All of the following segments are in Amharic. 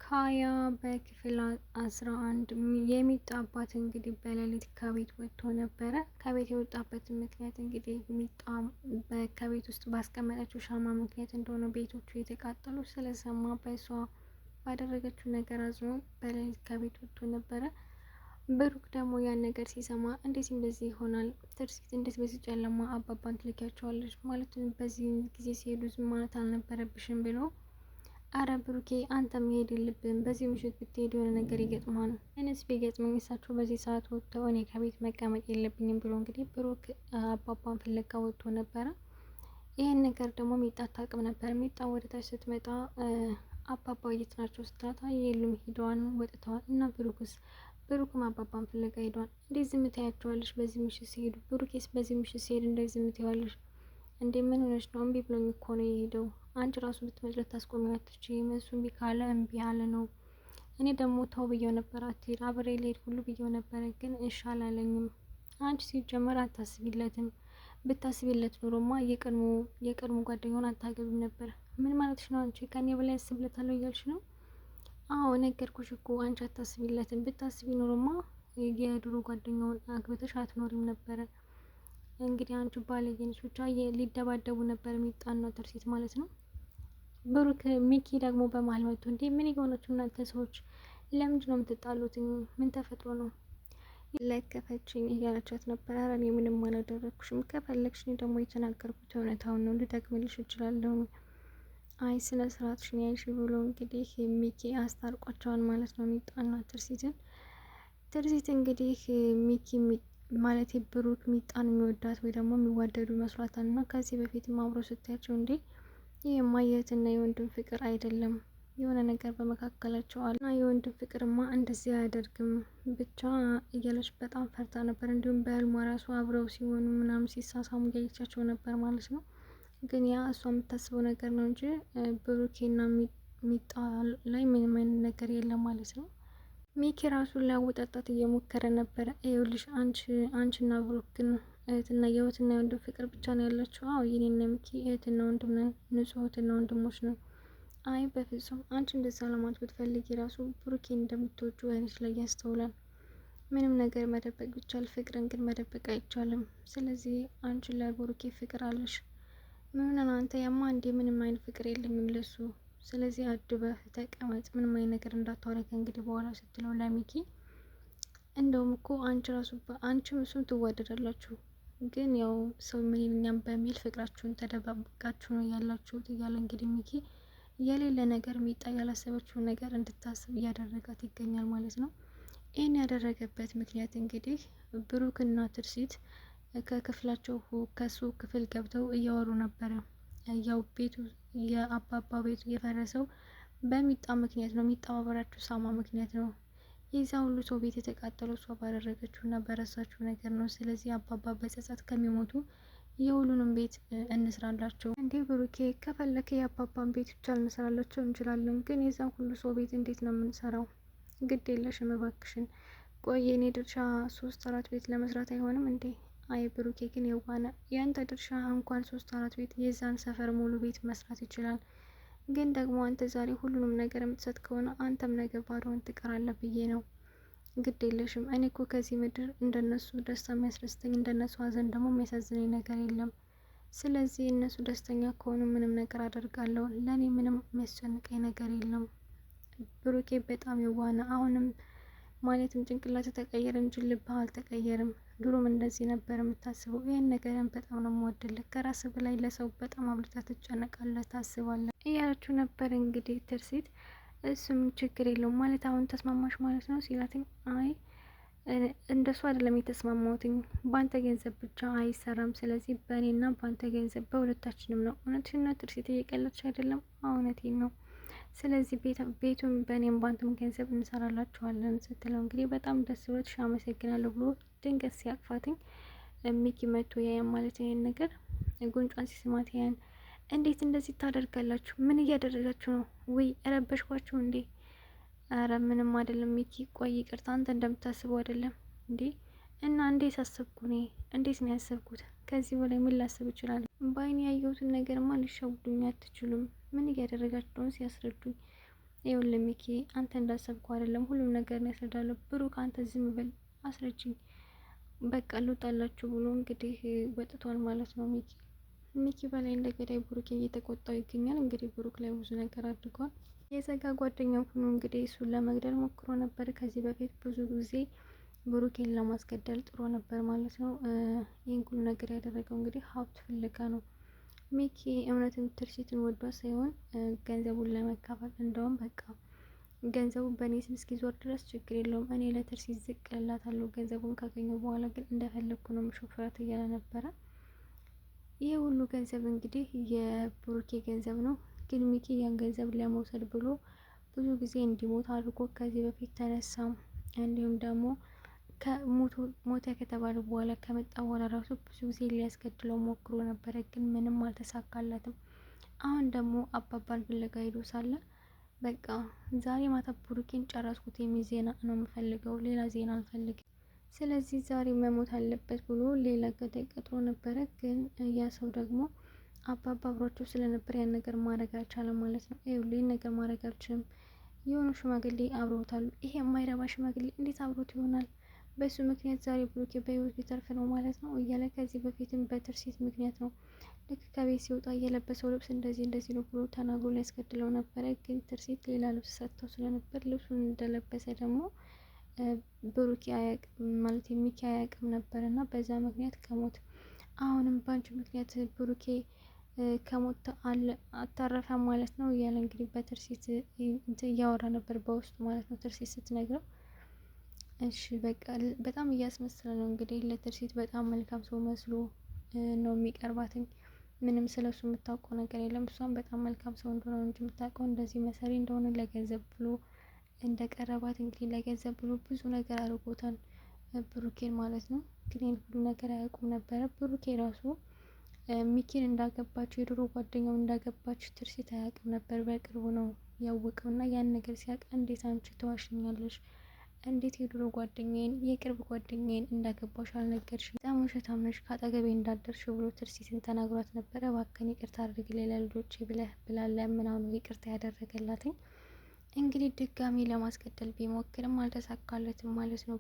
ካያ በክፍል 11 የሚጣ አባት እንግዲህ በሌሊት ከቤት ወጥቶ ነበረ። ከቤት የወጣበት ምክንያት እንግዲህ ሚጣ ከቤት ውስጥ ባስቀመጠችው ሻማ ምክንያት እንደሆነ ቤቶቹ የተቃጠሉ ስለሰማ በሷ ባደረገችው ነገር አዝኖ በሌሊት ከቤት ወጥቶ ነበረ። ብሩክ ደግሞ ያን ነገር ሲሰማ እንዴት እንደዚህ ይሆናል? ትርሲት እንዴት በዚህ ጨለማ አባባን ትልኪያቸዋለች? ማለት በዚህ ጊዜ ሲሄዱ ዝም ማለት አልነበረብሽም ብሎ አረ ብሩኬ አንተ መሄድ የለብህም፣ በዚህ ምሽት ብትሄድ የሆነ ነገር ይገጥማል። እኔስ ቢገጥመኝ እሳቸው በዚህ ሰዓት ወጥተው እኔ ከቤት መቀመጥ የለብኝም ብሎ እንግዲህ ብሩክ አባባን ፍለጋ ወጥቶ ነበረ። ይህን ነገር ደግሞ ሚጣ አታውቅም ነበር። ሚጣ ወደ ታች ስትመጣ አባባ የት ናቸው ስትላት የሉም ሂደዋል፣ ወጥተዋል። እና ብሩክም አባባን ፍለጋ ሄደዋል። እንዴት ዝም ታያቸዋለሽ በዚህ ምሽት ሲሄዱ? ብሩኬስ በዚህ ምሽት ሲሄድ እንዴት ዝም ትያለሽ እንዴ? ምን ሆነች ነው? እምቢ ብሎኝ እኮ ነው የሄደው። አንቺ ራሱ ብትመጪ ልታስቆሚው አትችይም። እሱ እምቢ ካለ እምቢ ያለ ነው። እኔ ደግሞ ተው ብዬው ነበር አትሄድ፣ አብሬ ልሄድ ሁሉ ብዬው ነበረ፣ ግን እሺ አላለኝም። አንቺ ሲጀመር አታስቢለትም። ብታስቢለት ኖሮማ የቀድሞ ጓደኛውን አታገቢም ነበር። ምን ማለትሽ ነው አንቺ? ከኔ በላይ ያስብለታለሁ እያልሽ ነው? አዎ ነገርኩሽ እኮ አንቺ አታስቢለትም። ብታስቢ ኖሮማ የድሮ ጓደኛውን አግብተሽ አትኖሪም ነበረ። እንግዲህ አንቺ ባለጌ ነሽ። ብቻ ሊደባደቡ ነበር ሚጣና ትርሲት ማለት ነው። ብሩክ ሚኪ ደግሞ በመሀል መጥቶ እንዴ ምን የሆናችሁ እናንተ ሰዎች? ለምንድን ነው የምትጣሉት? ምን ተፈጥሮ ነው? ለከፈችኝ እያለቻት ነበር። ኧረ እኔ ምንም አላደረግኩሽም። ከፈለግሽ እኔ ደግሞ የተናገርኩት እውነታውን ነው፣ ልደግምልሽ እችላለሁ። አይ ስነ ስርዓትሽን ያይሽ ብሎ እንግዲህ ሚኪ አስታርቋቸዋል ማለት ነው ሚጣና ትርሲትን። ትርሲት እንግዲህ ሚኪ ማለት ብሩክ ሚጣን የሚወዳት ወይ ደግሞ የሚዋደዱ ይመስሏታል። እና ከዚህ በፊትም አብሮ ስታያቸው እንዴ ይህ የእህትና የወንድም ፍቅር አይደለም፣ የሆነ ነገር በመካከላቸው አለ እና የወንድም ፍቅርማ እንደዚህ አያደርግም ብቻ እያለች በጣም ፈርታ ነበር። እንዲሁም በህልሟ ራሱ አብረው ሲሆኑ ምናምን ሲሳሳሙ እያየቻቸው ነበር ማለት ነው። ግን ያ እሷ የምታስበው ነገር ነው እንጂ ብሩኬና ሚጣ ላይ ምንም አይነት ነገር የለም ማለት ነው። ሚኪ ራሱን ሊያወጣጣት እየሞከረ ነበረ። ይኸውልሽ አንቺና ብሩክ ግን እህትና የወንድም ፍቅር ብቻ ነው ያላችሁ? አዎ የኔና ሚኪ እህትና ወንድም ነን፣ ንጹህ እህትና ወንድሞች ነን። አይ በፍጹም አንቺ እንደዛ ለማለት ብትፈልጊ ራሱ ብሩኬን እንደምትወጁ አይነች ላይ ያስተውላል። ምንም ነገር መደበቅ ቢቻል ፍቅርን ግን መደበቅ አይቻልም። ስለዚህ አንቺ ለብሩኬ ፍቅር አለሽ። ምንን አንተ ያማ እንዴ? ምንም አይነት ፍቅር የለኝም ለሱ። ስለዚህ አድበህ ተቀመጥ፣ ምንም አይነት ነገር እንዳታወራ ከእንግዲህ በኋላ ስትለው ለሚኪ እንደውም እኮ አንቺም እሱም ትዋደዳላችሁ፣ ግን ያው ሰው ምን በሚል ፍቅራችሁን ተደባብቃችሁ ነው ያላችሁት እያለ እንግዲህ ሚኪ የሌለ ነገር ሚጣ ያላሰበችውን ነገር እንድታስብ እያደረጋት ይገኛል ማለት ነው። ይህን ያደረገበት ምክንያት እንግዲህ ብሩክና ትርሲት ከክፍላቸው ከሱ ክፍል ገብተው እያወሩ ነበረ። ያው ቤቱ የአባባ ቤቱ የፈረሰው በሚጣ ምክንያት ነው። ሚጣ ባበራችው ሳማ ምክንያት ነው። የዛ ሁሉ ሰው ቤት የተቃጠለው እሷ ባደረገችው እና በረሳችው ነገር ነው። ስለዚህ አባባ በጸጸት ከሚሞቱ የሁሉንም ቤት እንስራላቸው። እንዴ ብሩኬ ከፈለከ የአባባን ቤት ብቻ እንስራላቸው እንችላለን፣ ግን የዛን ሁሉ ሰው ቤት እንዴት ነው የምንሰራው? ግድ የለሽም እባክሽን። ቆይ የኔ ድርሻ 3-4 ቤት ለመስራት አይሆንም እንዴ? አይ ብሩኬ ግን የዋነ ያንተ ድርሻ እንኳን 3-4 ቤት የዛን ሰፈር ሙሉ ቤት መስራት ይችላል። ግን ደግሞ አንተ ዛሬ ሁሉንም ነገር የምትሰጥ ከሆነ አንተም ነገ ባዶን ትቀራለህ ብዬ ነው። ግድ የለሽም። እኔ እኮ ከዚህ ምድር እንደነሱ ደስታ የሚያስደስተኝ እንደነሱ ሀዘን ደግሞ የሚያሳዝነኝ ነገር የለም። ስለዚህ እነሱ ደስተኛ ከሆኑ ምንም ነገር አደርጋለሁ። ለእኔ ምንም የሚያስጨንቀኝ ነገር የለም። ብሩኬ በጣም የዋነ አሁንም ማለትም ጭንቅላት ተቀየረ እንጂ ልብህ አልተቀየርም። ድሮም እንደዚህ ነበር የምታስበው። ይህን ነገርን በጣም ነው የምወድልህ። ከራስ በላይ ለሰው በጣም አብልታ ትጨነቃለህ፣ ታስባለህ እያለችው ነበር እንግዲህ ትርሲት። እሱም ችግር የለውም ማለት አሁን ተስማማሽ ማለት ነው ሲላትኝ፣ አይ እንደሱ አይደለም የተስማማሁትኝ፣ በአንተ ገንዘብ ብቻ አይሰራም። ስለዚህ በእኔና በአንተ ገንዘብ በሁለታችንም ነው። እውነትሽን ነው ትርሲት፣ እየቀለድሽ አይደለም። እውነቴን ነው። ስለዚህ ቤቱን በእኔም ባንተም ገንዘብ እንሰራላችኋለን ስትለው እንግዲህ በጣም ደስ ብሎት አመሰግናለሁ ብሎ ድንገት ሲያቅፋትኝ ሚኪ መቶ ያያን ማለት ነው። ይሄን ነገር ጉንጯን ሲስማት ያያን እንዴት እንደዚህ ታደርጋላችሁ? ምን እያደረጋችሁ ነው? ወይ ረበሽኳችሁ እንዴ? አረ ምንም አይደለም ሚኪ፣ ቆይ ይቅርታ፣ አንተ እንደምታስበው አይደለም እንዴ? እና እንዴት አሰብኩ እኔ? እንዴት ነው ያሰብኩት? ከዚህ በላይ ምን ላስብ ይችላል? በአይን ያየሁትን ነገርማ ሊሸውዱኝ አትችሉም። ምን እያደረጋችሁ ነው ሲያስረዱኝ ይኸውልህ ሚኪ አንተ እንዳሰብከው አይደለም፣ ሁሉም ነገር ነው ያስረዳለሁ። ብሩክ አንተ ዝም በል አስረጅኝ፣ በቃ ልውጣላችሁ ብሎ እንግዲህ ወጥቷል ማለት ነው። ሚኪ በላይ እንደ ገዳይ ብሩክ እየተቆጣው ይገኛል። እንግዲህ ብሩክ ላይ ብዙ ነገር አድርጓል። የሰጋ ጓደኛው ሆኖ እንግዲህ እሱን ለመግደል ሞክሮ ነበር ከዚህ በፊት ብዙ ጊዜ ብሩኬን ለማስገደል ጥሮ ነበር ማለት ነው። ይህን ሁሉ ነገር ያደረገው እንግዲህ ሀብት ፍለጋ ነው። ሚኪ እውነትም ትርሲትን ወዷ ሳይሆን ገንዘቡን ለመካፈል እንደውም በቃ ገንዘቡ በእኔ ስም እስኪዞር ድረስ ችግር የለውም እኔ ለትርሲት ዝቅ እላታለሁ፣ ገንዘቡን ካገኘው በኋላ ግን እንደፈለግኩ ነው ምሾፍራት እያለ ነበረ። ይህ ሁሉ ገንዘብ እንግዲህ የብሩኬ ገንዘብ ነው። ግን ሚኪ ያን ገንዘብ ለመውሰድ ብሎ ብዙ ጊዜ እንዲሞት አድርጎ ከዚህ በፊት ተነሳም፣ እንዲሁም ደግሞ ሞተ ከተባለ በኋላ ከመጣ በኋላ ራሱ ብዙ ጊዜ ሊያስገድለው ሞክሮ ነበረ፣ ግን ምንም አልተሳካለትም። አሁን ደግሞ አባባን ፍለጋ ሄዶ ሳለ በቃ ዛሬ ማታ ብሩኬን ጨረስኩት የሚል ዜና ነው የምፈልገው፣ ሌላ ዜና አልፈልግም። ስለዚህ ዛሬ መሞት አለበት ብሎ ሌላ ገዳይ ቀጥሮ ነበረ። ግን ያ ሰው ደግሞ አባባ አብሯቸው ስለነበር ያን ነገር ማድረግ አልቻለም ማለት ነው። ይኸውልህ ይህን ነገር ማድረግ አልችልም፣ የሆኑ ሽማግሌ አብሮታል። ይሄ የማይረባ ሽማግሌ እንዴት አብሮት ይሆናል? በሱ ምክንያት ዛሬ ብሩኬ በህይወት ሊተርፍ ነው ማለት ነው እያለ ከዚህ በፊትም በትርሲት ምክንያት ነው ልክ ከቤት ሲወጣ የለበሰው ልብስ እንደዚህ ነው ብሎ ተናግሮ ሊያስገድለው ነበረ። ግን ትርሲት ሌላ ልብስ ሰጥተው ስለነበር ልብሱን እንደለበሰ ደግሞ ብሩኬ አያውቅም ማለት ሚኪ አያውቅም ነበር እና በዛ ምክንያት ከሞት አሁንም በአንቺ ምክንያት ብሩኬ ከሞት አታረፈ ማለት ነው እያለ እንግዲህ በትርሲት እያወራ ነበር በውስጡ ማለት ነው ትርሲት ስትነግረው። እሺ በቃ በጣም እያስመሰለ ነው እንግዲህ ለትርሲት በጣም መልካም ሰው መስሎ ነው የሚቀርባትኝ። ምንም ስለሱ የምታውቀው ነገር የለም። እሷም በጣም መልካም ሰው እንደሆነ እንጂ የምታውቀው እንደዚህ መሰሪ እንደሆነ ለገንዘብ ብሎ እንደቀረባት እንግዲህ ለገንዘብ ብሎ ብዙ ነገር አድርጎታል ብሩኬን ማለት ነው። ግን ይህን ሁሉ ነገር አያውቁም ነበረ። ብሩኬ ራሱ ሚኪን እንዳገባችው የድሮ ጓደኛው እንዳገባችው ትርሲት አያውቅም ነበር። በቅርቡ ነው ያወቀው እና ያን ነገር ሲያውቅ እንዴት አንቺ ተዋሽኛለሽ? እንዴት የድሮ ጓደኛዬን የቅርብ ጓደኛዬን እንዳገባሽ አልነገርሽኝ? በጣም ውሸታም ነሽ፣ ከአጠገቤ እንዳደርሽ ብሎ ትርሲትን ተናግሯት ነበረ። እባክህን ይቅርታ አድርግልኝ ለልጆቼ ብለህ ብላለ ምናምን ይቅርታ ያደረገላትኝ። እንግዲህ ድጋሚ ለማስገደል ቢሞክርም አልተሳካለትም ማለት ነው።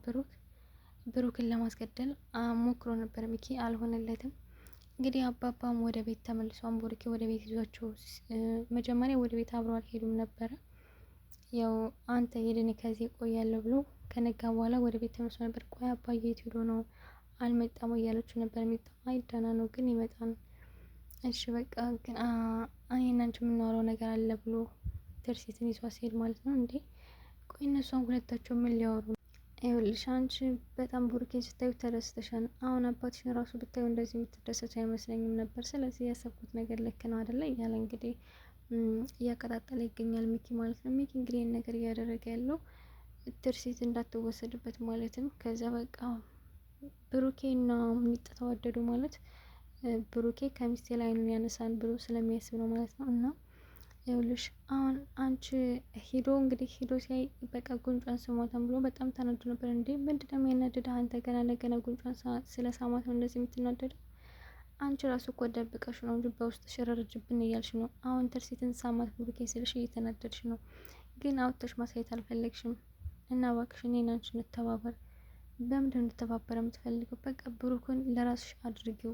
ብሩክን ለማስገደል ሞክሮ ነበር ሚኪ፣ አልሆነለትም። እንግዲህ አባባም ወደ ቤት ተመልሷን ብሩኬ ወደ ቤት ይዟቸው መጀመሪያ ወደ ቤት አብረው አልሄዱም ነበረ። ያው አንተ ሄድን ከዚህ ቆያለሁ ብሎ ከነጋ በኋላ ወደ ቤት ተመልሶ ነበር። ቆይ አባዬ የት ሄዶ ነው አልመጣም እያለችው ነበር። አይ ደህና ነው ግን ይመጣል። እሺ በቃ ግን እኔና አንቺ የምናወራው ነገር አለ ብሎ ትርሲትን ይዟ ሲሄድ ማለት ነው። እንዴ ቆይ እነሷን ሁለታቸው ምን ሊያወሩ ነው? ይኸውልሽ አንቺ በጣም ብሩኬን ስታዩ ተደስተሻል። አሁን አባትሽን ራሱ ብታዩ እንደዚህ የምትደሰች አይመስለኝም ነበር። ስለዚህ ያሰብኩት ነገር ልክ ነው አይደለ? እያለ እንግዲህ እያቀጣጠለ ይገኛል ሚኪ ማለት ነው። ሚኪ እንግዲህ ይህን ነገር እያደረገ ያለው ትርሲት እንዳትወሰድበት ማለትም ከዛ በቃ ብሩኬና ሚጣ ተዋደዱ ማለት ብሩኬ ከሚስቴ ላይ አይኑን ያነሳን ብሎ ስለሚያስብ ነው ማለት ነው። እና ይኸውልሽ አሁን አንቺ እንግዲህ ሂዶ ሲያይ በቃ ጉንጯን ስሟታን ብሎ በጣም ተናዶ ነበር። እንዴ ምንድነው የሚያናድድህ አንተ? ገና ለገና ጉንጯን ስለ ሳማት ነው እንደዚህ የምትናደደው? አንቺ ራሱ እኮ ደብቀሽ ነው እንጂ በውስጥ ሽረርጅብን እያልሽ ነው። አሁን ትርሲትን ሳማት ብሩኬ ስልሽ እየተናደድሽ ነው፣ ግን አውጥተሽ ማሳየት አልፈለግሽም። እና እባክሽ እኔና አንቺ እንተባበር። በምንድን እንድተባበር የምትፈልገው? በቃ ብሩክን ለራስሽ አድርጊው።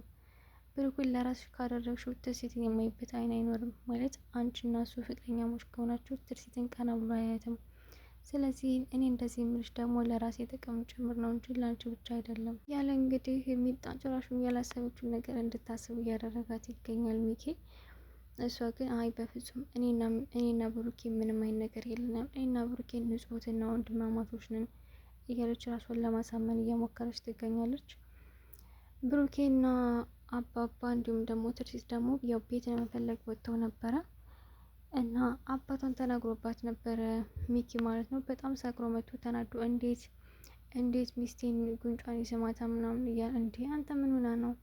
ብሩክን ለራስሽ ካደረግሽው ትርሲትን የማይበት አይን አይኖርም ማለት አንቺ እና እሱ ፍቅረኛሞች ከሆናችሁ ትርሲትን ቀና ብሎ አያየትም። ስለዚህ እኔ እንደዚህ የምልሽ ደግሞ ለራሴ ጥቅም ጭምር ነው እንጂ ለአንቺ ብቻ አይደለም ያለ እንግዲህ የሚጣ ጭራሹን ያላሰበችውን ነገር እንድታስብ እያደረጋት ይገኛል ሚኪ። እሷ ግን አይ በፍጹም እኔና ብሩኬ ምንም አይነት ነገር የለንም፣ እኔና ብሩኬ ንጹህትና ወንድማማቾች ነን እያለች ራሷን ለማሳመን እየሞከረች ትገኛለች። ብሩኬና አባባ እንዲሁም ደግሞ ትርሲት ደግሞ ያው ቤት ለመፈለግ ወጥተው ነበረ እና አባቷን ተናግሮባት ነበረ ሚኪ ማለት ነው። በጣም ሰክሮ መጥቶ ተናዶ እንዴት ሚስቴን ጉንጯን ይስማታ ምናምን እያለ እንዴ አንተ ምን ሆና ነው?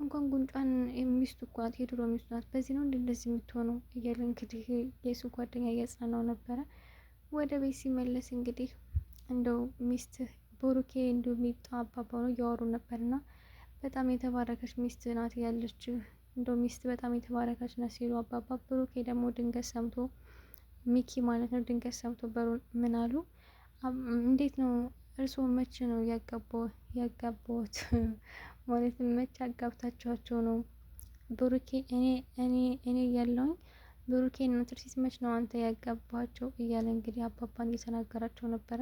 እንኳን ጉንጯን ሚስቱ እኮ ናት፣ የድሮ ሚስቱ ናት፣ በዚህ ነው እንደዚህ የምትሆነው እያለ እንግዲህ የሱ ጓደኛ እያጽናናው ነበረ። ወደ ቤት ሲመለስ እንግዲህ እንደው ሚስት ብሩኬ እንዲሁ ሚጣ አባባ ነው እያወሩ ነበርና በጣም የተባረከች ሚስት ናት ያለች፣ እንደው ሚስት በጣም የተባረከች ናት ሲሉ አባባ፣ ብሩኬ ደግሞ ድንገት ሰምቶ ሚኪ ማለት ነው ድንገት ሰምቶ በሩን ምን አሉ፣ እንዴት ነው እርስዎ መቼ ነው ያጋባዎት? ማለትም መቼ አጋብታችኋቸው ነው? ብሩኬ እኔ ያለውኝ ብሩኬ እና ትርሲት መች ነው አንተ ያጋባቸው? እያለ እንግዲህ አባባን እየተናገራቸው ነበረ።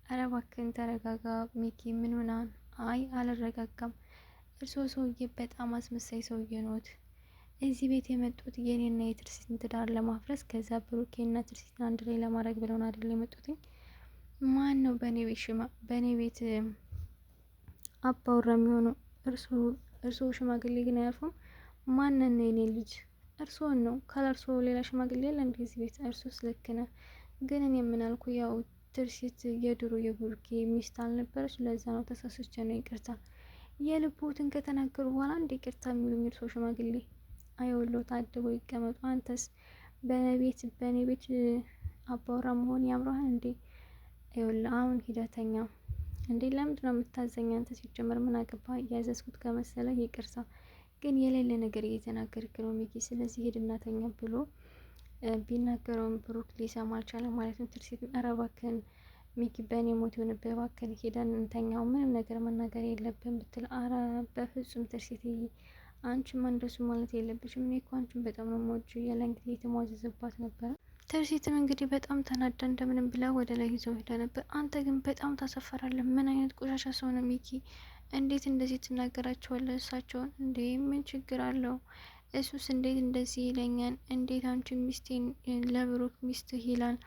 አረ እባክህን ተረጋጋ ሚኪ፣ ምን ሆናል? አይ አልረጋጋም። እርስዎ ሰውዬ በጣም አስመሳይ ሰውዬ ነዎት። እዚህ ቤት የመጡት የኔና የትርሲትን ትዳር ለማፍረስ ከዛ ብሩኬና ትርሲትን አንድ ላይ ለማድረግ ብለውን አይደል የመጡትኝ? ማን ነው በእኔ ቤት አባወራ የሚሆነው? እርስዎ ሽማግሌ ግን አያልፉም። ማንን ነው የኔ ልጅ? እርስዎን ነው። ካለ እርስዎ ሌላ ሽማግሌ የለ እንዴ እዚህ ቤት? እርሶስ ልክ ነህ። ግን እኔ የምናልኩ ያው ትርሲት የድሮ የብሩኬ ሚስት አልነበረች? ለዛ ነው ተሳስቼ ነው። ይቅርታ። የልቦትን ከተናገሩ በኋላ እንደ ይቅርታ የሚሉኝ እርስዎ ሽማግሌ? አይወሎት አድበው ይቀመጡ። አንተስ በእኔ ቤት አባወራ መሆን ያምረሃል እንዴ? ይኸውልህ አሁን ሂደተኛ እንዴ ለምንድን ነው የምታዘኝ? አንተ ሲጀመር ምን አገባ? እያዘዝኩት ከመሰለ ይቅርታ፣ ግን የሌለ ነገር እየተናገርክ ነው ሚኪ። ስለዚህ ሂድና ተኛ ብሎ ቢናገረውም ብሩክ ሊሰማ አልቻለም ማለት ነው። ትርሲት ኧረ እባክህን ሚኪ በእኔ ሞት የሆንብህ እባክህን ሂደን እንተኛው፣ ምንም ነገር መናገር የለብን ብትል፣ አረ በፍጹም ትርሲትዬ አንቺማ እንደሱ ማለት የለብሽም። እኔ እኮ አንቺን በጣም ነው የምወድሽ እያለ እንግዲህ የተሟዘዘባት ነበረ። ትርሲትም እንግዲህ በጣም ተናዳ እንደምንም ብላ ወደ ላይ ይዘው ሄዳ ነበር። አንተ ግን በጣም ታሰፈራለህ። ምን አይነት ቆሻሻ ሰው ነው ሚኪ? እንዴት እንደዚህ ትናገራቸዋለህ እሳቸውን? እንዴ ምን ችግር አለው? እሱስ እንዴት እንደዚህ ይለኛል? እንዴት አንቺ ሚስቴን ለብሩክ ሚስትህ ይላል?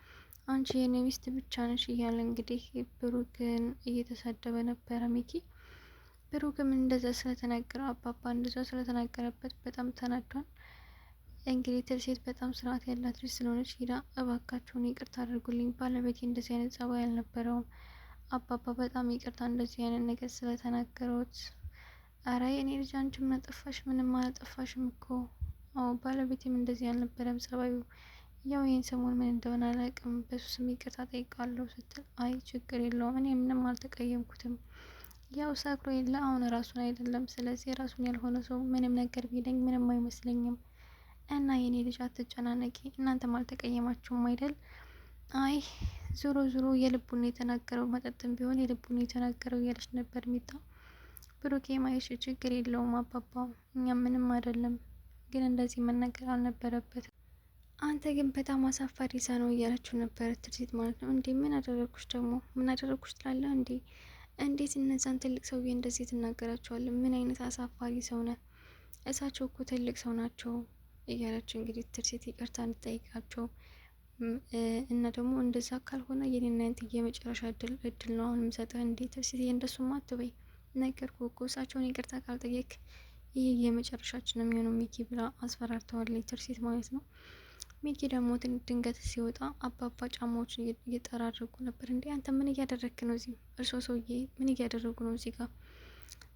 አንቺ የኔ ሚስት ብቻ ነሽ እያለ እንግዲህ ብሩክን እየተሳደበ ነበረ ሚኪ። ብሩክም እንደዛ ስለተናገረው አባባ እንደዛ ስለተናገረበት በጣም ተናዷል። እንግዲህ ትርሲት በጣም ስርዓት ያላት ልጅ ስለሆነች ሂዳ እባካችሁን ይቅርታ አድርጉልኝ፣ ባለቤቴ እንደዚህ አይነት ጸባይ አልነበረውም፣ አባባ በጣም ይቅርታ እንደዚህ አይነት ነገር ስለተናገረውት። አረ የኔ ልጅ አንቺ ምን አጠፋሽ? ምንም አላጠፋሽም እኮ። አዎ ባለቤቴም እንደዚህ አልነበረም ጸባዩ፣ ያው ይህን ሰሞን ምን እንደሆነ አላውቅም፣ በሱ ስም ይቅርታ ጠይቃለሁ ስትል፣ አይ ችግር የለውም እኔ ምንም አልተቀየምኩትም፣ ያው ሰክሮ የለ አሁን ራሱን አይደለም። ስለዚህ ራሱን ያልሆነ ሰው ምንም ነገር ቢለኝ ምንም አይመስለኝም። እና የኔ ልጅ አትጨናነቂ፣ እናንተም አልተቀየማችሁም አይደል? አይ ዞሮ ዞሮ የልቡን የተናገረው፣ መጠጥም ቢሆን የልቡን የተናገረው እያለች ነበር ሚጣ። ብሩኬ ማየሽ ችግር የለውም አባባ፣ እኛ ምንም አይደለም፣ ግን እንደዚህ መናገር አልነበረበትም። አንተ ግን በጣም አሳፋሪ ሳ ነው እያለችው ነበር ትርሲት ማለት ነው። እንዴ ምን አደረግኩሽ ደግሞ? ምን አደረግኩሽ ትላለህ እንዴ? እንዴት እነዛን ትልቅ ሰውዬ እንደዚህ ትናገራቸዋለህ? ምን አይነት አሳፋሪ ሰው ነህ? እሳቸው እኮ ትልቅ ሰው ናቸው እያለች እንግዲህ ትርሲት ይቅርታ እንድጠይቃቸው እና ደግሞ እንደዛ ካልሆነ የኔና ያንተ የመጨረሻ እድል ነው አሁን የምሰጥህ። እንዴ ትርሲት እንደሱማ አትበይ፣ ነገርኩህ እኮ እሳቸውን ይቅርታ ካልጠየቅ ይህ የመጨረሻችን ነው የሚሆነው ሚኪ ብላ አስፈራርተዋለች ትርሲት ማለት ነው። ሚኪ ደግሞ ድንገት ሲወጣ አባባ ጫማዎችን እየጠራረጉ ነበር። እንዴ አንተ ምን እያደረግክ ነው እዚህ? እርሶ ሰውዬ ምን እያደረጉ ነው እዚህ ጋር?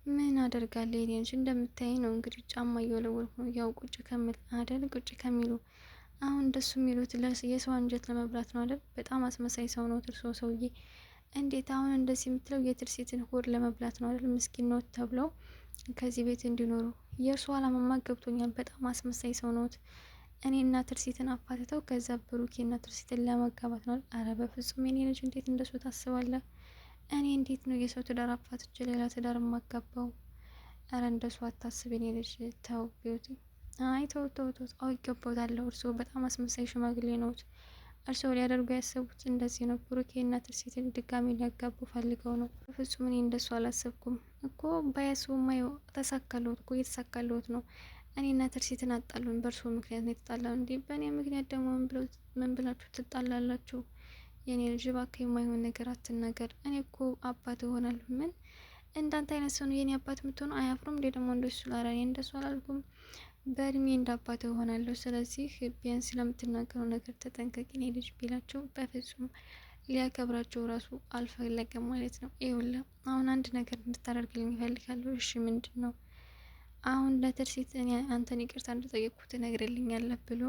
ምን አደርጋለሁ የኔ ልጅ፣ እንደምታይ ነው እንግዲህ ጫማ እየወለወልኩ ነው። ያው ቁጭ ከምል አደል፣ ቁጭ ከሚሉ አሁን እንደሱ የሚሉት የሰው አንጀት ለመብላት ነው አደል? በጣም አስመሳይ ሰው ነው እርሶ ሰውዬ። እንዴት አሁን እንደዚህ የምትለው የትርሲትን ሆድ ለመብላት ነው አደል? ምስኪን ነው ተብለው ከዚህ ቤት እንዲኖሩ። የእርሱ አላማማ ገብቶኛል። በጣም አስመሳይ ሰው ነዎት። እኔ እና ትርሲትን አፋትተው ከዛ ብሩኬ እና ትርሲትን ለመጋባት ነው። አረ በፍጹም የኔ ልጅ እንዴት እንደሱ ታስባለህ? እኔ እንዴት ነው የሰው ትዳር አፋትቼ ሌላ ትዳር የማጋባው? አረ እንደሱ አታስብ የኔ ልጅ ተው ቢዩቲ። አይ ተው ተው ተው፣ አውቄበታለሁ። እርስዎ በጣም አስመሳይ ሽማግሌ ነዎት። እርስዎ ሊያደርጉ ያሰቡት እንደዚህ ነው። ብሩኬ እና ትርሲትን ድጋሚ ሊያጋቡ ፈልገው ነው። በፍጹም እኔ እንደሱ አላሰብኩም እኮ። ባያስቡማ ተሳካልዎት እኮ፣ እየተሳካልዎት ነው። እኔና ትርሲትን አጣሉን፣ በእርሶ ምክንያት ነው የተጣላው። እንዴ በእኔ ምክንያት ደግሞ ምን ብላችሁ ትጣላላችሁ? የኔ ልጅ እባክህ የማይሆን ነገር አትናገር። እኔ እኮ አባት እሆናለሁ። ምን እንዳንተ አይነት ሰው ነው የኔ አባት የምትሆኑ? አያፍሩም እንዴ ደግሞ እንደሱ ላራ? እኔ እንደሱ አላልኩም። በእድሜ እንደ አባት እሆናለሁ። ስለዚህ ቢያንስ ስለምትናገረው ነገር ተጠንቀቂ የኔ ልጅ ቢላቸው በፍጹም ሊያከብራቸው ራሱ አልፈለገም ማለት ነው። ይኸውልህ አሁን አንድ ነገር እንድታደርግልኝ ይፈልጋለሁ። እሺ ምንድን ነው? አሁን ለትርሲት እኔ አንተን ይቅርታ እንደጠየቅኩ ትነግርልኛለህ ብሎ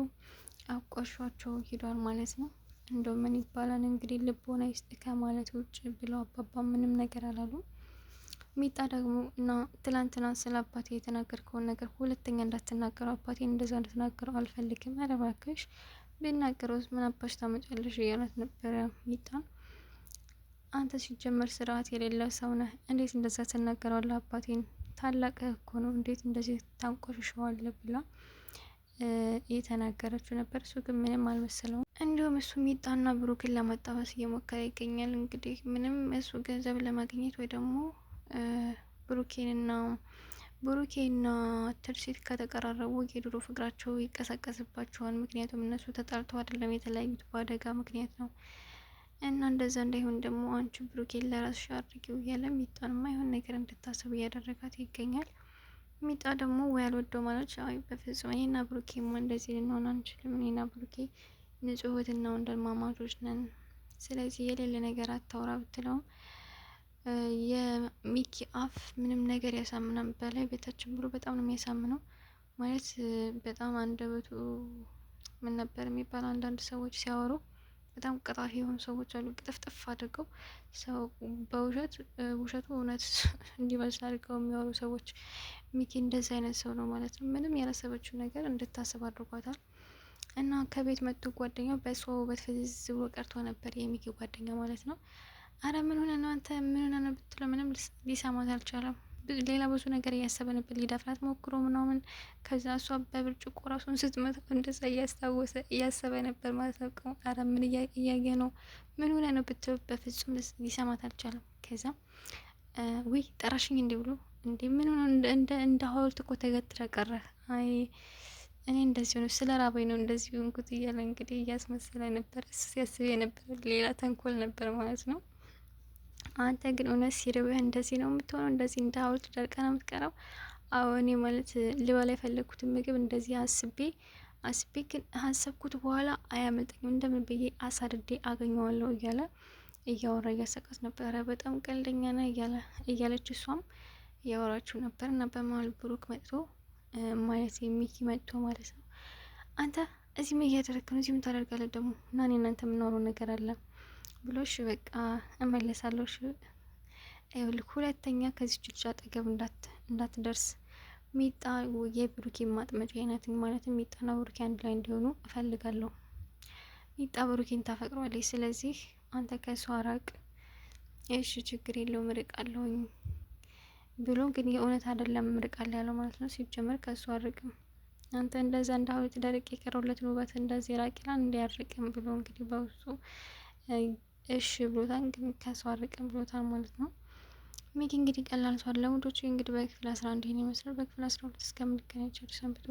አቋሿቸው ሂዷል ማለት ነው። እንደው ምን ይባላል እንግዲህ ልቦና ይስጥ ከማለት ውጭ ብለው አባባ ምንም ነገር አላሉ። ሚጣ ደግሞ እና ትላንትና ስለ አባቴ የተናገርከውን ነገር ሁለተኛ እንዳትናገረው፣ አባቴን እንደዛ እንድትናገረው አልፈልግም። ኧረ እባክሽ ቢናገረውስ ምን አባሽ ታመጫለሽ እያላት ነበረ ሚጣን። አንተ ሲጀመር ስርዓት የሌለ ሰው ነህ፣ እንዴት እንደዛ ትናገረዋለህ? አባቴን ታላቅህ እኮ ነው፣ እንዴት እንደዚህ ታንቆሽሸዋለህ? ብላ እየተናገረችው ነበር። እሱ ግን ምንም አልመሰለውም። እንዲሁም እሱ ሚጣና ብሩክን ለማጣበስ እየሞከረ ይገኛል። እንግዲህ ምንም እሱ ገንዘብ ለማግኘት ወይ ደግሞ ብሩኬና ትርሲት ከተቀራረቡ የድሮ ፍቅራቸው ይቀሰቀስባቸዋል። ምክንያቱም እነሱ ተጣልተው አይደለም የተለያዩት፣ በአደጋ ምክንያት ነው። እና እንደዛ እንዳይሆን ደግሞ አንቺ ብሩኬን ለራስሽ አድርጊው እያለ ሚጣን የማይሆን ነገር እንድታስብ እያደረጋት ይገኛል። ሚጣ ደግሞ ወይ አልወደው ማለች። አይ በፍጹም እኔና ብሩኬማ እንደዚህ ልንሆን አንችልም። እኔና ብሩኬ ንጹህ እህትና ወንድማማቾች ነን። ስለዚህ የሌለ ነገር አታውራ ብትለውም የሚኪ አፍ ምንም ነገር ያሳምናል። በላይ ቤታችን ብሎ በጣም ነው የሚያሳምነው። ማለት በጣም አንደበቱ ምን ነበር የሚባለው? አንዳንድ ሰዎች ሲያወሩ በጣም ቀጣፊ የሆኑ ሰዎች አሉ። ቅጥፍጥፍ አድርገው ሰው በውሸት ውሸቱ እውነት እንዲመስል አድርገው የሚያወሩ ሰዎች። ሚኪ እንደዚህ አይነት ሰው ነው ማለት ነው። ምንም ያላሰበችው ነገር እንድታስብ አድርጓታል። እና ከቤት መጥቶ ጓደኛው በሷ ውበት ፍዝዝ ብሎ ቀርቶ ነበር፣ የሚኪ ጓደኛ ማለት ነው። አረ ምን ሆነ ነው አንተ ምን ሆነ ነው ብትለው ምንም ሊሰማት አልቻለም። ሌላ ብዙ ነገር እያሰበ ነበር። ሊደፍራት ሞክሮ ምናምን፣ ከዛ እሷ በብርጭቆ ራሱን ስትመታ እንደዛ እያሰበ ነበር ማለት ነው። አረ ምን እያየ ነው ምን ሆነ ነው ብትለው በፍጹም ሊሰማት አልቻለም። ከዛ ውይ ጠራሽኝ እንዲ ብሎ እንዲ ምን ሆነ እንደ ሐውልት እኮ ተገትረ ቀረ። አይ እኔ እንደዚህ ሆነ ስለ ራበኝ ነው እንደዚህ ሆንኩት እያለ እንግዲህ እያስመሰለ ነበር። እሱ ሲያስብ የነበረ ሌላ ተንኮል ነበር ማለት ነው። አንተ ግን እውነት ሲርብህ እንደዚህ ነው የምትሆነው? እንደዚህ እንደ ሐውልት ደርቀ ነው የምትቀረው? አዎ እኔ ማለት ልበላ የፈለግኩትን ምግብ እንደዚህ አስቤ ግን አሰብኩት በኋላ አያመልጠኝም፣ እንደምን ብዬ አሳድዴ አገኘዋለሁ እያለ እያወራ እያሰቃት ነበረ። በጣም ቀልደኛ ነ እያለች እሷም እያወራችው ነበር። እና በመሀል ብሩክ መጥቶ ማለት የሚኪ መጥቶ ማለት ነው፣ አንተ እዚህ ምን እያደረግክ ነው? እዚህ ምን ታደርጋለህ ደግሞ? እና እኔ እናንተ የምናወራው ነገር አለ ብሎሽ በቃ እመለሳለሁ። ይኸውልህ ሁለተኛ ከዚች ልጅ አጠገብ እንዳትደርስ። ሚጣ የብሩኬ ማጥመጫ አይነት ማለትም ሚጣና ብሩኬ አንድ ላይ እንዲሆኑ እፈልጋለሁ። ሚጣ ብሩኬን ታፈቅሯለች። ስለዚህ አንተ ከሷ ራቅ። እሺ ችግር የለውም እርቃለሁኝ ብሎ ግን የእውነት አይደለም እርቃለሁ ያለው ማለት ነው። ሲጀመር ከሷ አርቅም አንተ እንደዛ እንደ ሐውልት ደረቅ የቀረውለትን ውበት እንደዚህ ራቂላን እንዲያርቅም ብሎ እንግዲህ በውስጡ እሺ ብሎታል። እንግዲህ ከሷ አርቅም ብሎታል ማለት ነው። ሚኪ እንግዲህ ቀላል ሰው አለ። ለወንዶች እንግዲህ በክፍል 11 ይሄን ይመስላል። በክፍል 12 እስከምንገናኝ ቸር ሰንብቱ።